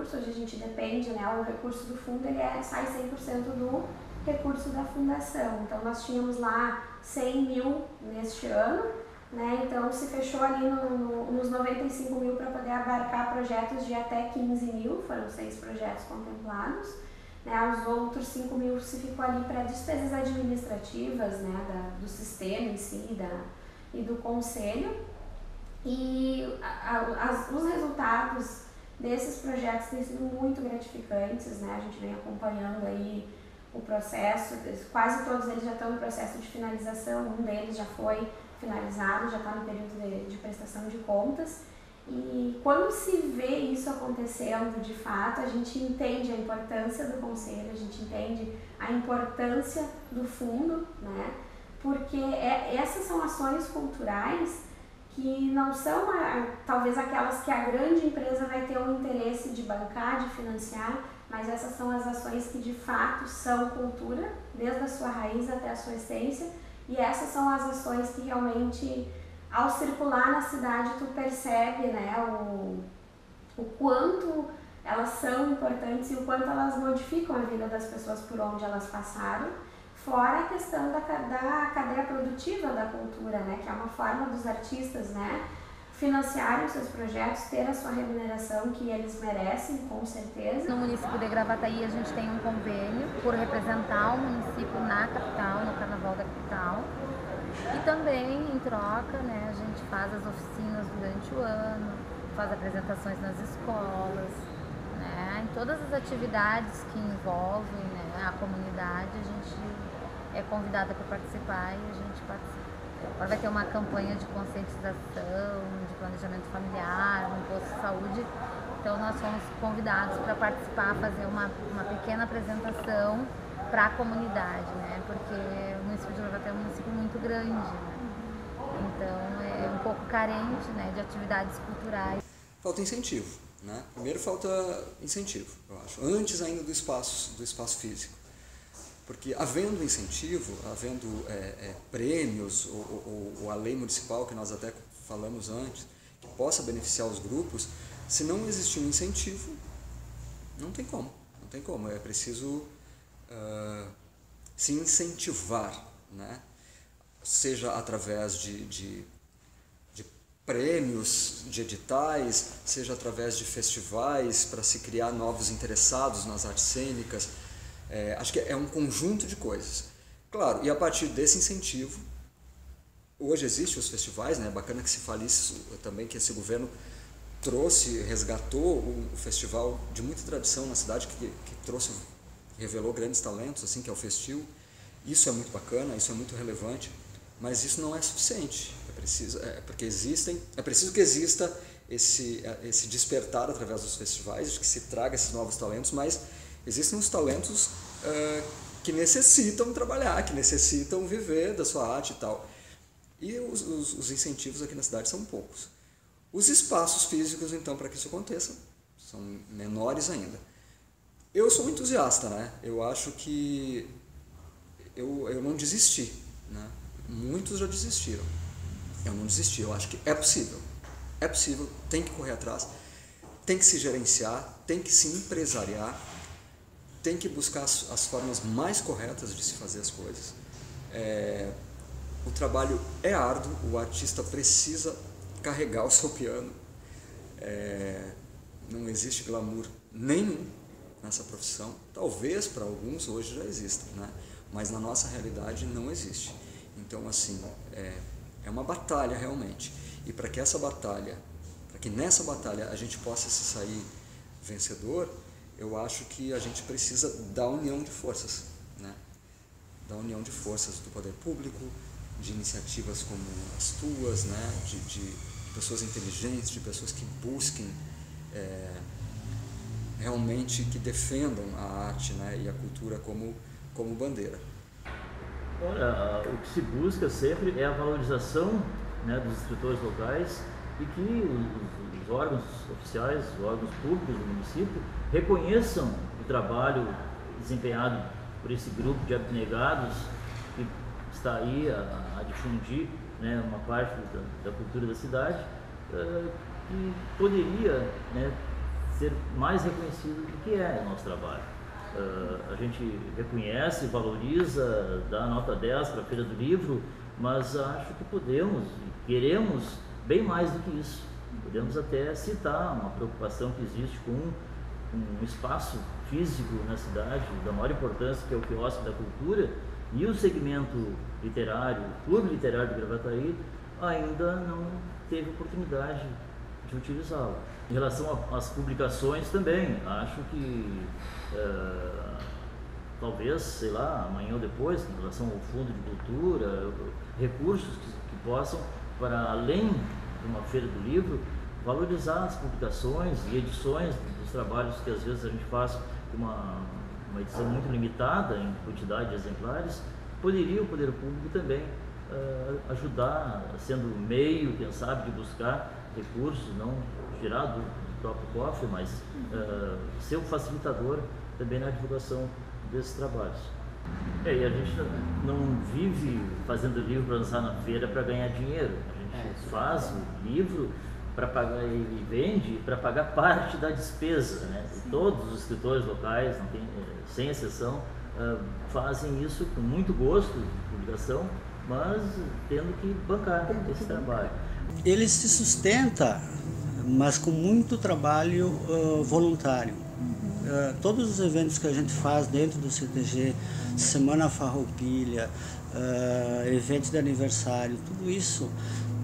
recurso, hoje a gente depende, né, o recurso do fundo ele sai 100% do recurso da fundação. Então nós tínhamos lá 100 mil neste ano, né, então se fechou ali nos 95 mil para poder abarcar projetos de até 15 mil, foram 6 projetos contemplados. Né, os outros 5 mil se ficou ali para despesas administrativas, né, do sistema em si e do conselho. E os resultados desses projetos têm sido muito gratificantes, né? A gente vem acompanhando aí o processo, quase todos eles já estão no processo de finalização, um deles já foi finalizado, já está no período de prestação de contas. E quando se vê isso acontecendo de fato, a gente entende a importância do conselho, a gente entende a importância do fundo, né? Porque essas são ações culturais que não são talvez aquelas que a grande empresa vai ter o interesse de bancar, de financiar, mas essas são as ações que de fato são cultura, desde a sua raiz até a sua essência, e essas são as ações que realmente, ao circular na cidade, tu percebe, né, o quanto elas são importantes e o quanto elas modificam a vida das pessoas por onde elas passaram. Fora a questão da cadeia produtiva da cultura, né, que é uma forma dos artistas, né, financiarem os seus projetos, ter a sua remuneração que eles merecem, com certeza. No município de Gravataí a gente tem um convênio por representar o município na capital, no Carnaval da capital. E também, em troca, né, a gente faz as oficinas durante o ano, faz apresentações nas escolas, né, em todas as atividades que envolvem, né, a comunidade, a gente é convidada para participar e a gente participa. Agora vai ter uma campanha de conscientização, de planejamento familiar, um posto de saúde. Então nós fomos convidados para participar, fazer uma pequena apresentação para a comunidade, né? Porque o município de Gravataí é um município muito grande, né? Então é um pouco carente, né, de atividades culturais. Falta incentivo, né? Primeiro falta incentivo, eu acho, antes ainda do espaço físico. Porque havendo incentivo, havendo prêmios ou a lei municipal, que nós até falamos antes, que possa beneficiar os grupos, se não existir um incentivo, não tem como. Não tem como. É preciso se incentivar, né? Seja através de prêmios, de editais, seja através de festivais para se criar novos interessados nas artes cênicas. Acho que é um conjunto de coisas. Claro, e a partir desse incentivo, hoje existem os festivais, né? É bacana que se fale isso também, que esse governo resgatou o festival de muita tradição na cidade, que revelou grandes talentos, assim, que é o Festil. Isso é muito bacana, isso é muito relevante, mas isso não é suficiente. É preciso que exista esse despertar através dos festivais, de que se traga esses novos talentos, mas existem os talentos que necessitam trabalhar, que necessitam viver da sua arte e tal. E os incentivos aqui na cidade são poucos. Os espaços físicos, então, para que isso aconteça, são menores ainda. Eu sou um entusiasta, né? Eu acho que eu não desisti, né? Muitos já desistiram. Eu não desisti, eu acho que é possível. É possível, tem que correr atrás, tem que se gerenciar, tem que se empresariar, tem que buscar as formas mais corretas de se fazer as coisas. O trabalho é árduo, o artista precisa carregar o seu piano. Não existe glamour nenhum nessa profissão. Talvez para alguns hoje já exista, né? Mas na nossa realidade não existe. Então, assim, é uma batalha realmente. E para que nessa batalha a gente possa se sair vencedor, eu acho que a gente precisa da união de forças, né? Da união de forças do poder público, de iniciativas como as tuas, né? De pessoas inteligentes, de pessoas que busquem realmente, que defendam a arte, né? E a cultura como bandeira. Olha, o que se busca sempre é a valorização, né, dos escritores locais e que os órgãos oficiais, os órgãos públicos do município reconheçam o trabalho desempenhado por esse grupo de abnegados que está aí a difundir, né, uma parte da cultura da cidade, que poderia, né, ser mais reconhecido do que é o nosso trabalho. A gente reconhece, valoriza, dá nota 10 para a Feira do Livro, mas acho que podemos e queremos bem mais do que isso. Podemos até citar uma preocupação que existe com um espaço físico na cidade, da maior importância, que é o quiosque da cultura, e o segmento literário, o Clube Literário de Gravataí, ainda não teve oportunidade de utilizá-lo. Em relação às publicações também, acho que talvez, sei lá, amanhã ou depois, em relação ao Fundo de Cultura, recursos que possam, para além de uma Feira do Livro, valorizar as publicações e edições dos trabalhos que às vezes a gente faz com uma edição muito limitada em quantidade de exemplares. Poderia o poder público também ajudar, sendo meio, quem sabe, de buscar recursos, não tirar do próprio cofre, mas ser um facilitador também na divulgação desses trabalhos. E a gente não vive fazendo livro para lançar na feira para ganhar dinheiro. A gente faz o livro para pagar e vende para pagar parte da despesa, né? E todos os escritores locais, não tem, sem exceção, fazem isso com muito gosto de publicação, mas tendo que bancar esse trabalho. Ele se sustenta, mas com muito trabalho voluntário. Todos os eventos que a gente faz dentro do CTG, Semana Farroupilha, eventos de aniversário, tudo isso,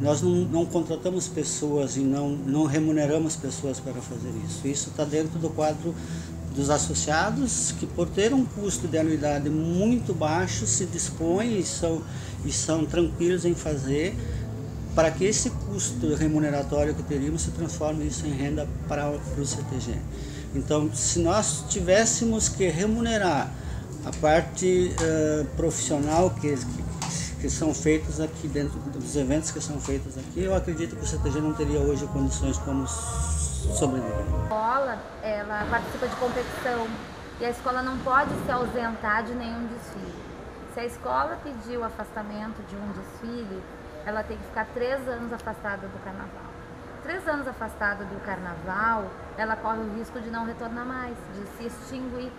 nós não contratamos pessoas e não remuneramos pessoas para fazer isso. Isso está dentro do quadro dos associados, que por ter um custo de anuidade muito baixo, se dispõem e são tranquilos em fazer, para que esse custo remuneratório que teríamos se transforme isso em renda para o CTG. Então, se nós tivéssemos que remunerar a parte profissional que são feitos aqui dentro dos eventos que são feitos aqui, eu acredito que o CTG não teria hoje condições como sobreviver. A escola, ela participa de competição e a escola não pode se ausentar de nenhum desfile. Se a escola pediu afastamento de um desfile, ela tem que ficar 3 anos afastada do carnaval. 3 anos afastada do carnaval, ela corre o risco de não retornar mais, de se extinguir.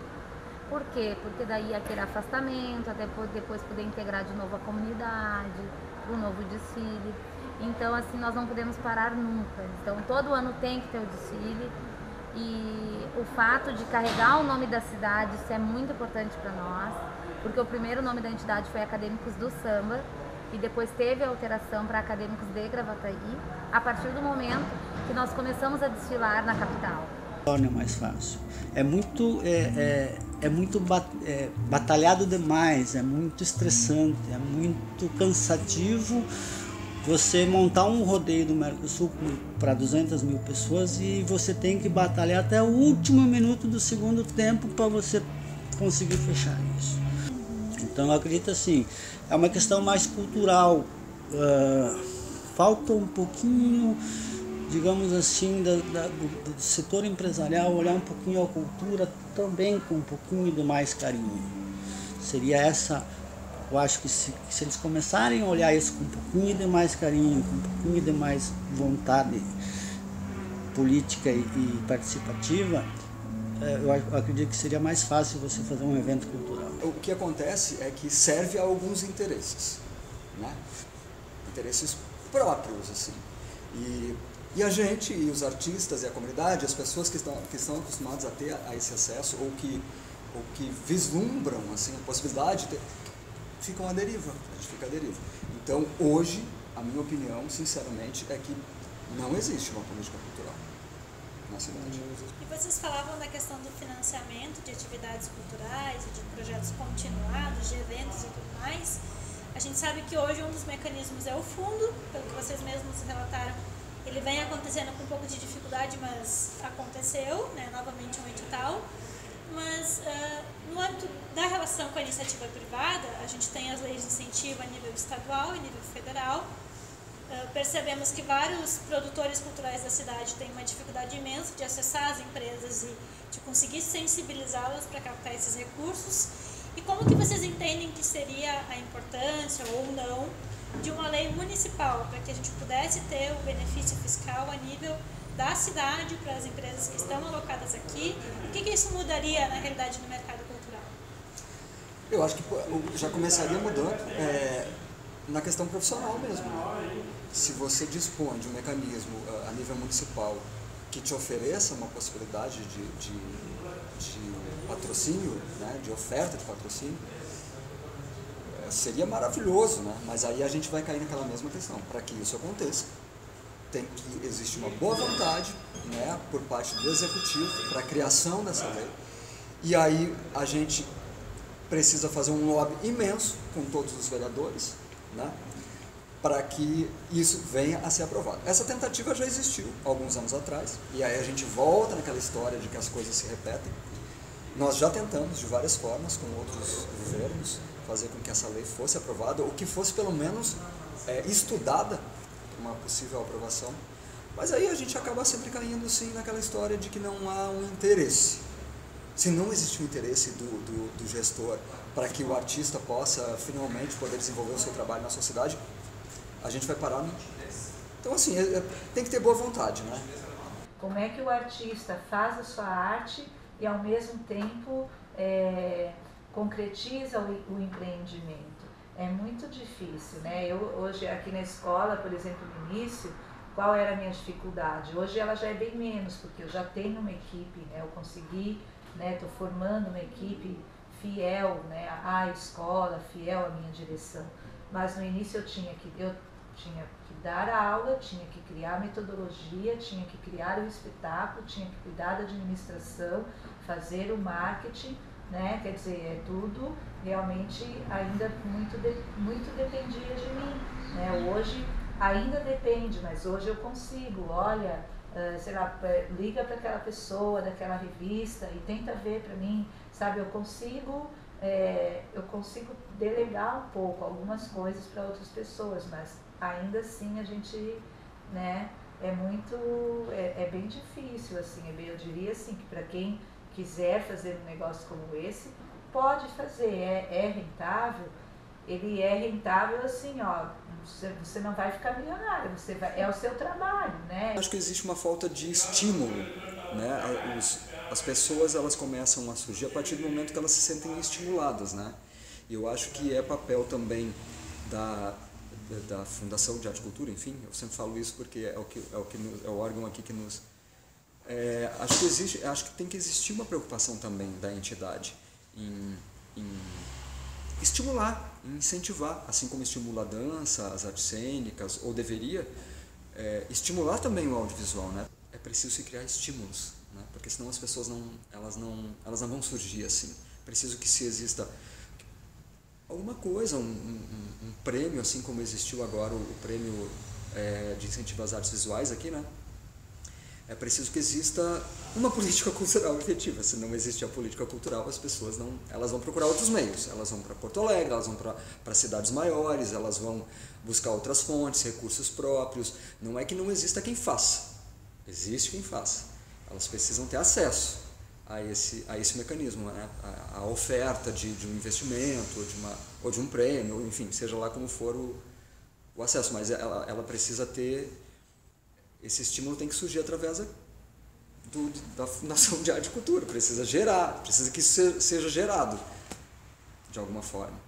Por quê? Porque daí ia querer afastamento, até depois poder integrar de novo a comunidade, para o novo desfile. Então, assim, nós não podemos parar nunca. Então, todo ano tem que ter o desfile. E o fato de carregar o nome da cidade, isso é muito importante para nós, porque o primeiro nome da entidade foi Acadêmicos do Samba, e depois teve a alteração para Acadêmicos de Gravataí, a partir do momento que nós começamos a desfilar na capital. Torna mais fácil. É muito batalhado demais, é muito estressante, é muito cansativo você montar um rodeio do Mercosul para 200 mil pessoas e você tem que batalhar até o último minuto do segundo tempo para você conseguir fechar isso. Então eu acredito assim, é uma questão mais cultural, falta um pouquinho, digamos assim, do setor empresarial olhar um pouquinho a cultura também com um pouquinho de mais carinho. Seria essa, eu acho que se eles começarem a olhar isso com um pouquinho de mais carinho, com um pouquinho de mais vontade política e participativa, eu acredito que seria mais fácil você fazer um evento cultural. O que acontece é que serve a alguns interesses, né? Interesses próprios, assim. E a gente, e os artistas, e a comunidade, as pessoas que estão acostumadas a ter a esse acesso, ou que vislumbram assim, a possibilidade, ficam à deriva, a gente fica à deriva. Então, hoje, a minha opinião, sinceramente, é que não existe uma política cultural na cidade. E vocês falavam da questão do financiamento de atividades culturais, de projetos continuados, de eventos e tudo mais. A gente sabe que hoje um dos mecanismos é o fundo, pelo que vocês mesmos relataram. Ele vem acontecendo com um pouco de dificuldade, mas aconteceu, né, novamente um edital. Mas no âmbito da relação com a iniciativa privada, a gente tem as leis de incentivo a nível estadual e nível federal. Percebemos que vários produtores culturais da cidade têm uma dificuldade imensa de acessar as empresas e de conseguir sensibilizá-las para captar esses recursos. E como que vocês entendem que seria a importância ou não de uma lei municipal para que a gente pudesse ter o benefício fiscal a nível da cidade para as empresas que estão alocadas aqui? O que isso mudaria na realidade no mercado cultural? Eu acho que já começaria mudando na questão profissional mesmo. Se você dispõe de um mecanismo a nível municipal que te ofereça uma possibilidade de patrocínio, né, de oferta de patrocínio, seria maravilhoso, né? Mas aí a gente vai cair naquela mesma questão. Para que isso aconteça, tem que existir uma boa vontade, né, por parte do executivo para a criação dessa lei. E aí a gente precisa fazer um lobby imenso com todos os vereadores, né, para que isso venha a ser aprovado. Essa tentativa já existiu alguns anos atrás, e aí a gente volta naquela história de que as coisas se repetem. Nós já tentamos de várias formas com outros governos fazer com que essa lei fosse aprovada, ou que fosse pelo menos estudada para uma possível aprovação, mas aí a gente acaba sempre caindo sim naquela história de que não há um interesse. Se não existe um interesse do gestor para que o artista possa finalmente poder desenvolver o seu trabalho na sociedade, a gente vai parar no... Então assim, tem que ter boa vontade, né? Como é que o artista faz a sua arte e ao mesmo tempo concretiza o empreendimento? É muito difícil, né? Eu hoje aqui na escola, por exemplo, no início, qual era a minha dificuldade? Hoje ela já é bem menos, porque eu já tenho uma equipe, né? Eu consegui, né? Estou formando uma equipe fiel, né, à escola, fiel à minha direção. Mas no início eu tinha que dar aula, tinha que criar metodologia, tinha que criar o espetáculo, tinha que cuidar da administração, fazer o marketing, né? Quer dizer, tudo realmente ainda muito dependia de mim, né? Hoje ainda depende, mas hoje eu consigo, olha, sei lá, liga para aquela pessoa daquela revista e tenta ver para mim, sabe, eu consigo delegar um pouco algumas coisas para outras pessoas, mas ainda assim a gente, né, é bem difícil, assim, eu diria assim, que para quem quiser fazer um negócio como esse, pode fazer, é rentável, ele é rentável assim, ó, você não vai ficar milionário, é o seu trabalho, né? Acho que existe uma falta de estímulo, né? As pessoas, elas começam a surgir a partir do momento que elas se sentem estimuladas, né? E eu acho que é papel também da Fundação de Arte e Cultura, enfim, eu sempre falo isso porque é o órgão aqui que nos... acho que tem que existir uma preocupação também da entidade em estimular, em incentivar, assim como estimula a dança, as artes cênicas, ou deveria estimular também o audiovisual, né? É preciso se criar estímulos, né? Porque senão as pessoas elas não vão surgir assim. Preciso que se exista alguma coisa, um prêmio, assim como existiu agora o prêmio de incentivo às artes visuais aqui, né? É preciso que exista uma política cultural efetiva. Se não existe a política cultural, as pessoas elas vão procurar outros meios. Elas vão para Porto Alegre, elas vão para cidades maiores, elas vão buscar outras fontes, recursos próprios. Não é que não exista quem faça. Existe quem faça. Elas precisam ter acesso a esse mecanismo, né? A oferta de um investimento, ou de um prêmio, enfim, seja lá como for o acesso. Mas ela precisa ter... Esse estímulo tem que surgir através da Fundação de Arte e Cultura. Precisa que isso seja gerado de alguma forma.